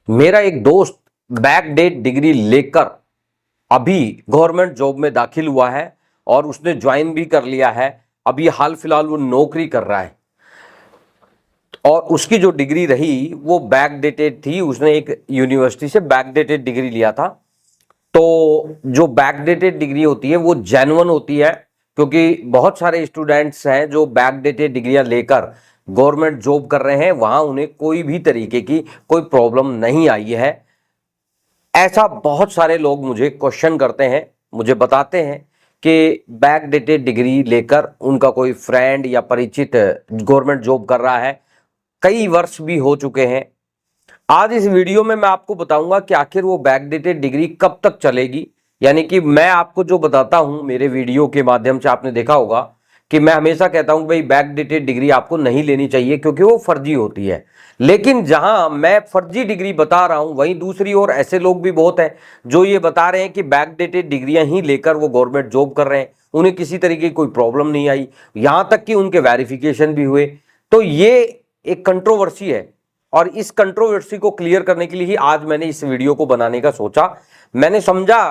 मेरा एक दोस्त बैकडेट डिग्री लेकर अभी गवर्नमेंट जॉब में दाखिल हुआ है और उसने ज्वाइन भी कर लिया है। अभी हाल फिलहाल वो नौकरी कर रहा है और उसकी जो डिग्री रही वो बैकडेटेड थी। उसने एक यूनिवर्सिटी से बैकडेटेड डिग्री लिया था। तो जो बैकडेटेड डिग्री होती है वो जेन्युइन होती है, क्योंकि बहुत सारे स्टूडेंट्स हैं जो बैकडेटेड डिग्रियां लेकर गवर्नमेंट जॉब कर रहे हैं, वहां उन्हें कोई भी तरीके की कोई प्रॉब्लम नहीं आई है। ऐसा बहुत सारे लोग मुझे क्वेश्चन करते हैं, मुझे बताते हैं कि बैकडेटेड डिग्री लेकर उनका कोई फ्रेंड या परिचित गवर्नमेंट जॉब कर रहा है, कई वर्ष भी हो चुके हैं। आज इस वीडियो में मैं आपको बताऊंगा कि आखिर वो बैकडेटेड डिग्री कब तक चलेगी। यानी कि मैं आपको जो बताता हूं मेरे वीडियो के माध्यम से, आपने देखा होगा कि मैं हमेशा कहता हूं भाई बैकडेटेड डिग्री आपको नहीं लेनी चाहिए क्योंकि वो फर्जी होती है। लेकिन जहां मैं फर्जी डिग्री बता रहा हूं वहीं दूसरी ओर ऐसे लोग भी बहुत हैं जो ये बता रहे हैं कि बैकडेटेड डिग्रियां ही लेकर वो गवर्नमेंट जॉब कर रहे हैं, उन्हें किसी तरीके की कोई प्रॉब्लम नहीं आई, यहां तक कि उनके वेरिफिकेशन भी हुए। तो ये एक कंट्रोवर्सी है और इस कंट्रोवर्सी को क्लियर करने के लिए ही आज मैंने इस वीडियो को बनाने का सोचा। मैंने समझा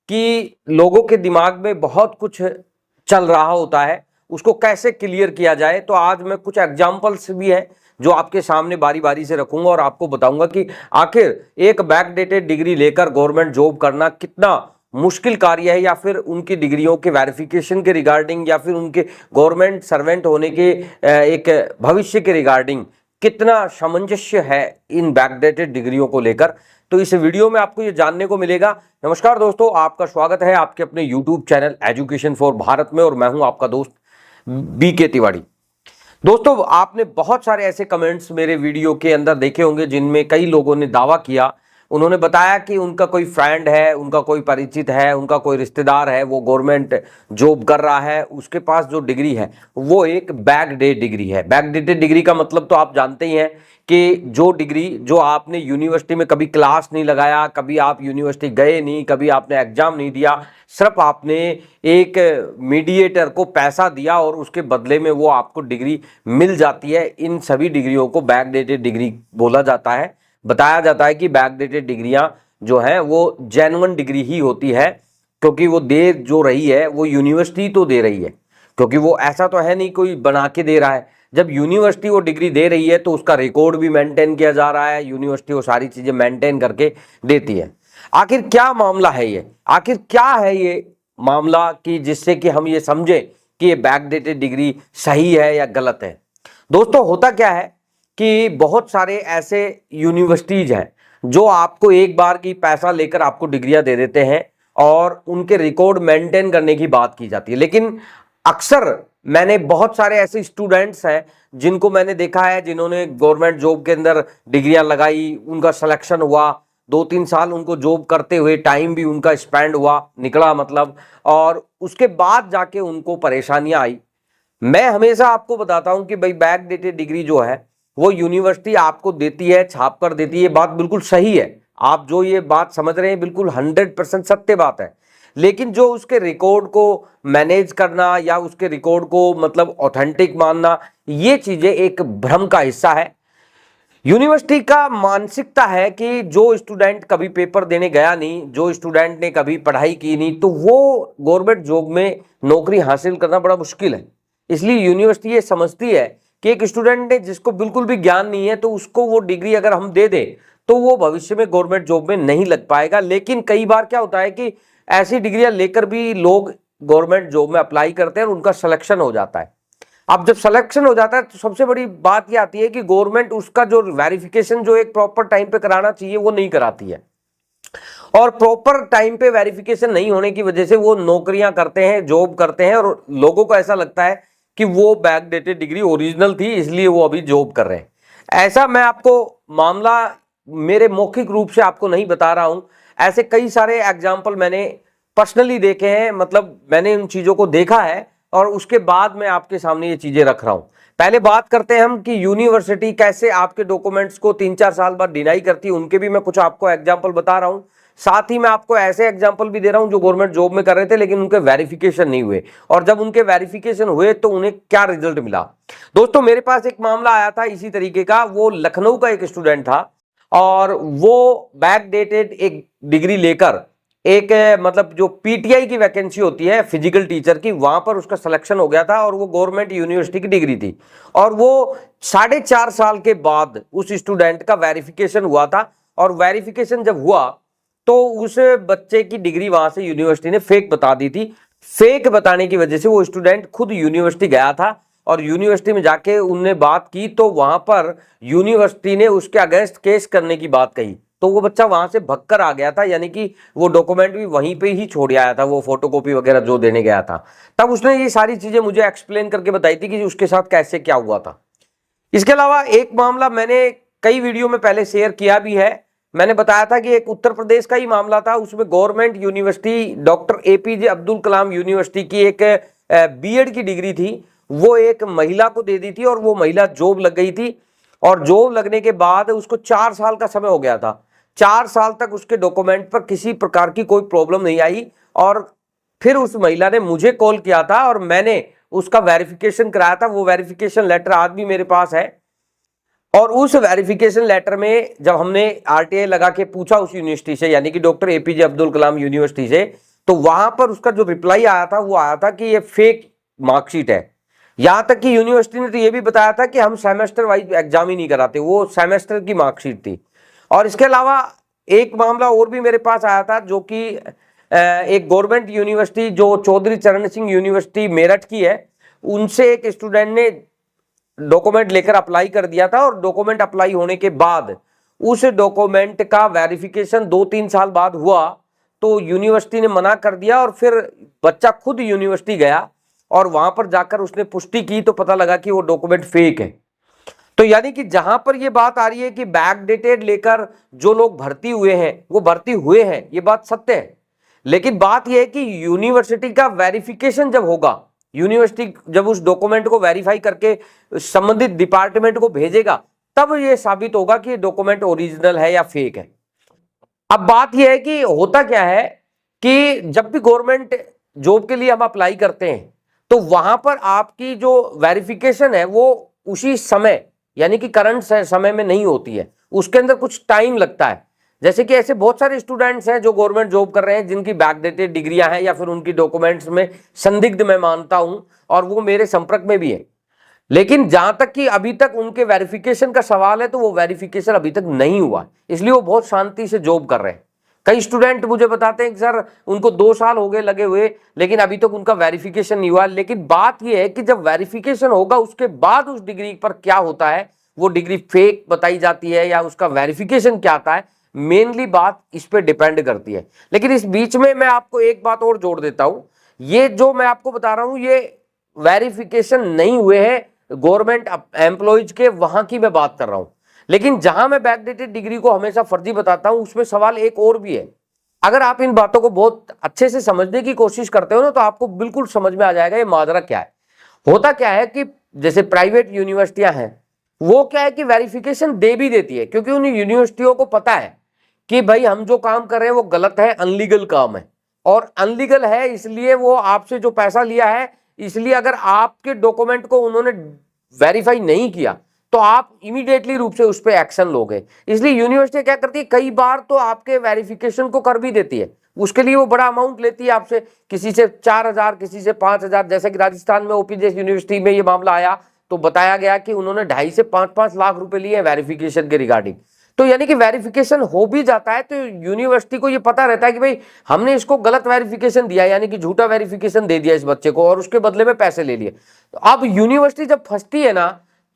कि लोगों के दिमाग में बहुत कुछ चल रहा होता है, उसको कैसे क्लियर किया जाए। तो आज मैं कुछ एग्जाम्पल्स भी हैं जो आपके सामने बारी बारी से रखूंगा और आपको बताऊंगा कि आखिर एक बैकडेटेड डिग्री लेकर गवर्नमेंट जॉब करना कितना मुश्किल कार्य है, या फिर उनकी डिग्रियों के वेरिफिकेशन के रिगार्डिंग, या फिर उनके गवर्नमेंट सर्वेंट होने के एक भविष्य के रिगार्डिंग कितना सामंजस्य है इन बैकडेटेड डिग्रियों को लेकर। तो इस वीडियो में आपको ये जानने को मिलेगा। नमस्कार दोस्तों, आपका स्वागत है आपके अपने YouTube channel education for Bharat में और मैं हूं आपका दोस्त बीके तिवारी। दोस्तों, आपने बहुत सारे ऐसे कमेंट्स मेरे वीडियो के अंदर देखे होंगे जिनमें कई लोगों ने दावा किया, उन्होंने बताया कि उनका कोई फ्रेंड है, उनका कोई परिचित है, उनका कोई रिश्तेदार है, वो गवर्नमेंट जॉब कर रहा है, उसके पास जो डिग्री है वो एक बैकडेटेड डिग्री है। बैकडेटेड डिग्री का मतलब तो आप जानते ही हैं कि जो डिग्री जो आपने यूनिवर्सिटी में कभी क्लास नहीं लगाया, कभी आप यूनिवर्सिटी गए नहीं, कभी आपने एग्जाम नहीं दिया, सिर्फ आपने एक मीडिएटर को पैसा दिया और उसके बदले में वो आपको डिग्री मिल जाती है, इन सभी डिग्रियों को बैकडेटेड डिग्री बोला जाता है। बताया जाता है कि बैकडेटेड डिग्रियां जो है वो जेन्युइन डिग्री ही होती है, क्योंकि वो दे जो रही है वो यूनिवर्सिटी तो दे रही है, क्योंकि वो ऐसा तो है नहीं कोई बना के दे रहा है। जब यूनिवर्सिटी वो डिग्री दे रही है तो उसका रिकॉर्ड भी मेंटेन किया जा रहा है, यूनिवर्सिटी वो सारी चीजें मेंटेन करके देती है। आखिर क्या मामला है ये, आखिर क्या है ये मामला कि जिससे कि हम ये समझे कि ये बैकडेटेड डिग्री सही है या गलत है। दोस्तों, होता क्या है कि बहुत सारे ऐसे यूनिवर्सिटीज हैं जो आपको एक बार की पैसा लेकर आपको डिग्रियां दे देते हैं और उनके रिकॉर्ड मेंटेन करने की बात की जाती है। लेकिन अक्सर मैंने बहुत सारे ऐसे स्टूडेंट्स हैं जिनको मैंने देखा है जिन्होंने गवर्नमेंट जॉब के अंदर डिग्रियां लगाई, उनका सिलेक्शन हुआ, 2-3 साल उनको जॉब करते हुए टाइम भी उनका स्पेंड हुआ, निकला मतलब, और उसके बाद जाके उनको परेशानियां आई। मैं हमेशा आपको बताता हूं कि भाई बैकडेटेड डिग्री जो है वो यूनिवर्सिटी आपको देती है, छाप कर देती है, ये बात बिल्कुल सही है। आप जो ये बात समझ रहे हैं बिल्कुल 100% सत्य बात है। लेकिन जो उसके रिकॉर्ड को मैनेज करना या उसके रिकॉर्ड को मतलब ऑथेंटिक मानना, ये चीजें एक भ्रम का हिस्सा है। यूनिवर्सिटी का मानसिकता है कि जो स्टूडेंट कभी पेपर देने गया नहीं, जो स्टूडेंट ने कभी पढ़ाई की नहीं, तो वो गवर्नमेंट जॉब में नौकरी हासिल करना बड़ा मुश्किल है। इसलिए यूनिवर्सिटी ये समझती है कि एक स्टूडेंट ने जिसको बिल्कुल भी ज्ञान नहीं है तो उसको वो डिग्री अगर हम दे दें तो वो भविष्य में गवर्नमेंट जॉब में नहीं लग पाएगा। लेकिन कई बार क्या होता है कि ऐसी डिग्रियां लेकर भी लोग गवर्नमेंट जॉब में अप्लाई करते हैं और उनका सिलेक्शन हो जाता है। अब जब सिलेक्शन हो जाता है तो सबसे बड़ी बात यह आती है कि गवर्नमेंट उसका जो वेरिफिकेशन जो एक प्रॉपर टाइम पे कराना चाहिए वो नहीं कराती है, और प्रॉपर टाइम पे वेरिफिकेशन नहीं होने की वजह से वो नौकरियां करते हैं, जॉब करते हैं, और लोगों को ऐसा लगता है कि वो बैकडेटेड डिग्री ओरिजिनल थी इसलिए वो अभी जॉब कर रहे हैं। ऐसा मैं आपको मामला मेरे मौखिक रूप से आपको नहीं बता रहा हूं, ऐसे कई सारे एग्जाम्पल मैंने पर्सनली देखे हैं, मतलब मैंने उन चीजों को देखा है और उसके बाद मैं आपके सामने ये चीजें रख रहा हूं। पहले बात करते हैं हम कि यूनिवर्सिटी कैसे आपके डॉक्यूमेंट्स को 3-4 साल बाद डिनाई करती है, उनके भी मैं कुछ आपको एग्जाम्पल बता रहा हूं। साथ ही मैं आपको ऐसे एग्जाम्पल भी दे रहा हूं जो गवर्नमेंट जॉब में कर रहे थे लेकिन उनके वेरिफिकेशन नहीं हुए, और जब उनके वेरिफिकेशन हुए तो उन्हें क्या रिजल्ट मिला। दोस्तों, मेरे पास एक मामला आया था इसी तरीके का। वो लखनऊ का एक स्टूडेंट था और वो बैकडेटेड एक डिग्री लेकर एक मतलब जो पीटीआई की वैकेंसी होती है फिजिकल टीचर की, वहां पर उसका सिलेक्शन हो गया था और वो गवर्नमेंट यूनिवर्सिटी की डिग्री थी। और वो 4.5 साल के बाद उस स्टूडेंट का वेरिफिकेशन हुआ था, और वेरिफिकेशन जब हुआ तो उस बच्चे की डिग्री वहां से यूनिवर्सिटी ने फेक बता दी थी। फेक बताने की वजह से वो स्टूडेंट खुद यूनिवर्सिटी गया था और यूनिवर्सिटी में जाके उनने बात की, तो वहां पर यूनिवर्सिटी ने उसके अगेंस्ट केस करने की बात कही, तो वो बच्चा वहां से भगकर आ गया था। यानी कि वो डॉक्यूमेंट भी वहीं पे ही छोड़ आया था, वो फोटोकॉपी वगैरह जो देने गया था। तब उसने ये सारी चीजें मुझे एक्सप्लेन करके बताई थी कि उसके साथ कैसे क्या हुआ था। इसके अलावा एक मामला मैंने कई वीडियो में पहले शेयर किया भी है। मैंने बताया था कि एक उत्तर प्रदेश का ही मामला था, उसमें government university doctor APJ Abdul Kalam university की एक बीएड की डिग्री थी, वो एक महिला को दे दी थी और वो महिला जॉब लग गई थी। और जॉब लगने के बाद उसको 4 साल का समय हो गया था। 4 साल तक उसके डॉक्यूमेंट पर किसी प्रकार की कोई प्रॉब्लम नहीं आई, और फिर उस महिला ने मुझे कॉल किया था और मैंने उसका वेरिफिकेशन कराया था। वो वेरिफिकेशन लेटर आज भी मेरे पास है, और उस वेरिफिकेशन लेटर में जब हमने आरटीआई लगा के पूछा उस यूनिवर्सिटी से, यानी कि doctor APJ Abdul Kalam university से, तो वहां पर उसका जो रिप्लाई आया था वो आया था कि ये फेक मार्कशीट है। यहां तक कि यूनिवर्सिटी ने तो ये भी बताया था कि हम सेमेस्टर वाइज एग्जाम ही नहीं कराते, वो सेमेस्टर की मार्कशीट थी। और इसके अलावा एक मामला और भी मेरे पास आया था, जो कि एक गवर्नमेंट यूनिवर्सिटी जो चौधरी चरण सिंह यूनिवर्सिटी मेरठ की है, उनसे एक स्टूडेंट ने डॉक्यूमेंट लेकर अप्लाई कर दिया था, और डॉक्यूमेंट अप्लाई होने के बाद उस डॉक्यूमेंट का वेरिफिकेशन 2-3 साल बाद हुआ, तो यूनिवर्सिटी ने मना कर दिया। और फिर बच्चा खुद यूनिवर्सिटी गया और वहां पर जाकर उसने पुष्टि की, तो पता लगा कि वो डॉक्यूमेंट फेक है। तो यानी कि जहां पर ये बात आ रही है कि बैकडेटेड लेकर जो लोग भर्ती हुए हैं वो भर्ती हुए हैं, ये बात सत्य है। लेकिन बात यह है कि यूनिवर्सिटी का वेरिफिकेशन जब होगा, यूनिवर्सिटी जब उस डॉक्यूमेंट को वेरीफाई करके संबंधित डिपार्टमेंट को भेजेगा, तब यह साबित होगा कि डॉक्यूमेंट ओरिजिनल है या फेक है। अब बात यह है कि होता क्या है कि जब भी गवर्नमेंट जॉब के लिए हम अप्लाई करते हैं, तो वहां पर आपकी जो वेरिफिकेशन है वो उसी समय यानी कि करंट समय में नहीं होती है, उसके अंदर कुछ टाइम लगता है। जैसे कि ऐसे बहुत सारे स्टूडेंट्स हैं जो गवर्नमेंट जॉब कर रहे हैं, जिनकी बैकडेटेड डिग्रियां हैं या फिर उनकी डॉक्यूमेंट्स में संदिग्ध मैं मानता हूं, और वो मेरे संपर्क में भी है। लेकिन जहां तक कि अभी तक उनके वेरिफिकेशन का सवाल है, तो वो वेरिफिकेशन अभी तक नहीं हुआ, इसलिए वो बहुत शांति से जॉब कर रहे हैं। कई स्टूडेंट मुझे बताते हैं कि सर उनको 2 साल हो गए लगे हुए, लेकिन अभी तक उनका वेरिफिकेशन नहीं हुआ। लेकिन बात यह है कि जब वेरिफिकेशन होगा उसके बाद उस डिग्री पर क्या होता है, वो डिग्री फेक बताई जाती है या उसका वेरिफिकेशन क्या आता है, मेनली बात इस पर डिपेंड करती है। लेकिन इस बीच में मैं आपको एक बात और जोड़ देता हूं, ये जो मैं आपको बता रहा हूं ये वेरिफिकेशन नहीं हुए हैं गवर्नमेंट एम्प्लॉयज के, वहां की मैं बात कर रहा हूं। लेकिन जहां मैं बैकडेटेड डिग्री को हमेशा फर्जी बताता हूं, उसमें सवाल एक और भी है। अगर आप इन बातों को बहुत अच्छे से समझने की कोशिश करते हो ना, तो आपको बिल्कुल समझ में आ जाएगा ये माजरा क्या है। होता क्या है कि जैसे प्राइवेट यूनिवर्सिटियां हैं, वो क्या है कि वेरिफिकेशन दे भी देती है, क्योंकि उन यूनिवर्सिटियों को पता है कि भाई हम जो काम कर रहे हैं वो गलत है, अनलीगल काम है। और अनलीगल है इसलिए वो आपसे जो पैसा लिया है, इसलिए अगर आपके डॉक्यूमेंट को उन्होंने वेरीफाई नहीं किया तो आप इमीडिएटली रूप से उस पर एक्शन लोगे। इसलिए यूनिवर्सिटी क्या करती है, कई बार तो आपके वेरिफिकेशन को कर भी देती है, उसके लिए वो बड़ा अमाउंट लेती है आपसे, किसी से 4,000 किसी से 5,000। जैसे कि राजस्थान में ओपीजेएस यूनिवर्सिटी में ये मामला आया, तो बताया गया कि उन्होंने 2.5 से 5 लाख रुपए लिए वेरिफिकेशन के रिगार्डिंग। तो यानी कि वेरिफिकेशन हो भी जाता है तो यूनिवर्सिटी को ये पता रहता है कि भाई हमने इसको गलत वेरिफिकेशन दिया, यानी कि झूठा वेरिफिकेशन दे दिया इस बच्चे को और उसके बदले में पैसे ले लिए। तो अब यूनिवर्सिटी जब फंसती है ना,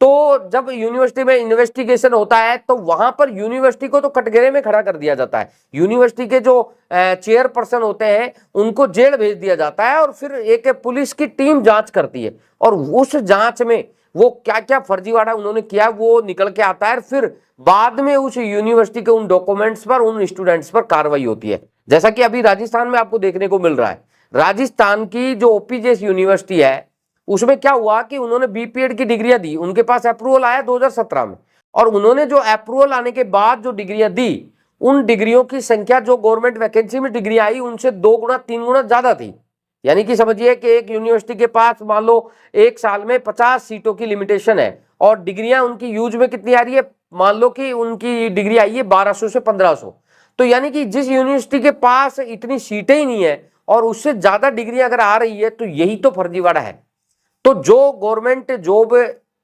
तो जब यूनिवर्सिटी में इन्वेस्टिगेशन होता है तो वहां पर यूनिवर्सिटी को तो कटघरे में खड़ा कर दिया जाता है। यूनिवर्सिटी के जो चेयरपर्सन होते हैं उनको जेल भेज दिया जाता है, और फिर एक पुलिस की टीम जांच करती है, और उस जांच में वो क्या क्या फर्जीवाड़ा उन्होंने किया वो निकल के आता है। फिर बाद में उस यूनिवर्सिटी के उन डॉक्यूमेंट्स पर, उन स्टूडेंट्स पर कार्रवाई होती है। जैसा कि अभी राजस्थान में आपको देखने को मिल रहा है। राजस्थान की जो ओपीजेएस यूनिवर्सिटी है, उसमें क्या हुआ कि उन्होंने बीपीएड की डिग्रियां दी, उनके पास अप्रूवल आया 2017 में, और उन्होंने जो अप्रूवल आने के बाद जो डिग्रियां दी, उन डिग्रियों की संख्या जो गवर्नमेंट वैकेंसी में डिग्री आई उनसे 2 गुना 3 गुना ज्यादा थी। यानी कि समझिए कि एक यूनिवर्सिटी के पास मान लो एक साल में 50 सीटों की लिमिटेशन है, और डिग्रियां उनकी यूज में कितनी आ रही है, मान लो कि उनकी डिग्री आई है 1200 से 1500, तो यानी कि जिस यूनिवर्सिटी के पास इतनी सीटें ही नहीं है और उससे ज्यादा डिग्री अगर आ रही है तो यही तो फर्जीवाड़ा है। तो जो गवर्नमेंट जॉब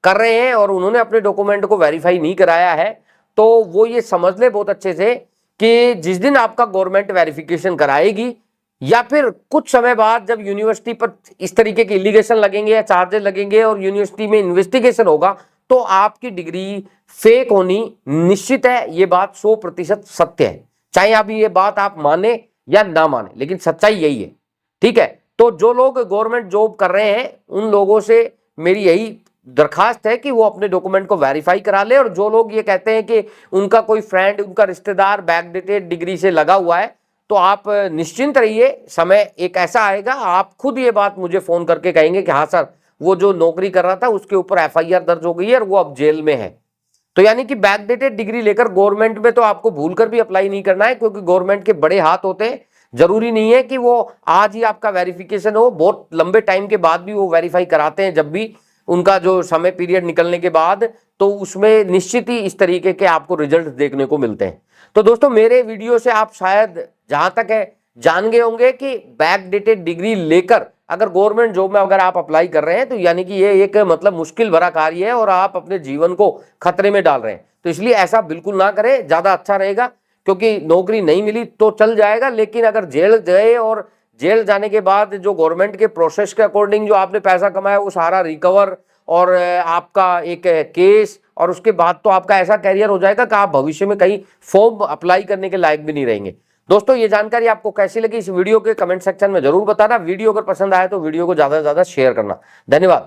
कर रहे हैं और उन्होंने अपने डॉक्यूमेंट को वेरीफाई नहीं कराया है, तो वो ये समझ ले बहुत अच्छे से कि जिस दिन आपका गवर्नमेंट वेरिफिकेशन कराएगी या फिर कुछ समय बाद जब यूनिवर्सिटी पर इस तरीके के इलीगेशन लगेंगे या चार्जेस लगेंगे और यूनिवर्सिटी में इन्वेस्टिगेशन होगा, तो आपकी डिग्री फेक होनी निश्चित है। ये बात 100% सत्य है, चाहे आप ये बात आप माने या ना माने, लेकिन सच्चाई यही है। ठीक है, तो जो लोग गवर्नमेंट जॉब कर रहे हैं उन लोगों से मेरी यही दरखास्त है कि वो अपने डॉक्यूमेंट को वेरीफाई करा ले। और जो लोग ये कहते हैं कि उनका कोई फ्रेंड, उनका रिश्तेदार बैकडेटेड डिग्री से लगा हुआ है, तो आप निश्चिंत रहिए, समय एक ऐसा आएगा आप खुद ये बात मुझे फोन करके कहेंगे कि हाँ सर, वो जो नौकरी कर रहा था उसके ऊपर FIR दर्ज हो गई है और वो अब जेल में है। तो यानी कि बैकडेटेड डिग्री लेकर गवर्नमेंट में तो आपको भूलकर भी अप्लाई नहीं करना है, क्योंकि गवर्नमेंट के बड़े हाथ होते हैं। जरूरी नहीं है कि वो आज ही आपका वेरिफिकेशन हो, बहुत लंबे टाइम के बाद भी वो वेरीफाई कराते हैं। जब भी उनका जो समय पीरियड निकलने के बाद, तो उसमें निश्चित ही इस तरीके के आपको रिजल्ट देखने को मिलते हैं। तो दोस्तों, मेरे वीडियो से आप शायद जहां तक है जान गए होंगे कि बैकडेटेड डिग्री लेकर अगर गवर्नमेंट जॉब में अगर आप अप्लाई कर रहे हैं तो यानी कि ये एक मतलब मुश्किल भरा कार्य है और आप अपने जीवन को खतरे में डाल रहे हैं। तो इसलिए ऐसा बिल्कुल ना करें, ज्यादा अच्छा रहेगा। क्योंकि नौकरी नहीं मिली तो चल जाएगा, लेकिन अगर जेल गए और जेल जाने के बाद जो गवर्नमेंट के प्रोसेस के अकॉर्डिंग जो आपने पैसा कमाया वो सारा रिकवर और आपका एक केस, और उसके बाद तो आपका ऐसा कैरियर हो जाएगा कि आप भविष्य में कहीं फॉर्म अप्लाई करने के लायक भी नहीं रहेंगे। दोस्तों, ये जानकारी आपको कैसी लगी इस वीडियो के कमेंट सेक्शन में जरूर बताना। वीडियो अगर पसंद आए तो वीडियो को ज्यादा से ज्यादा शेयर करना। धन्यवाद।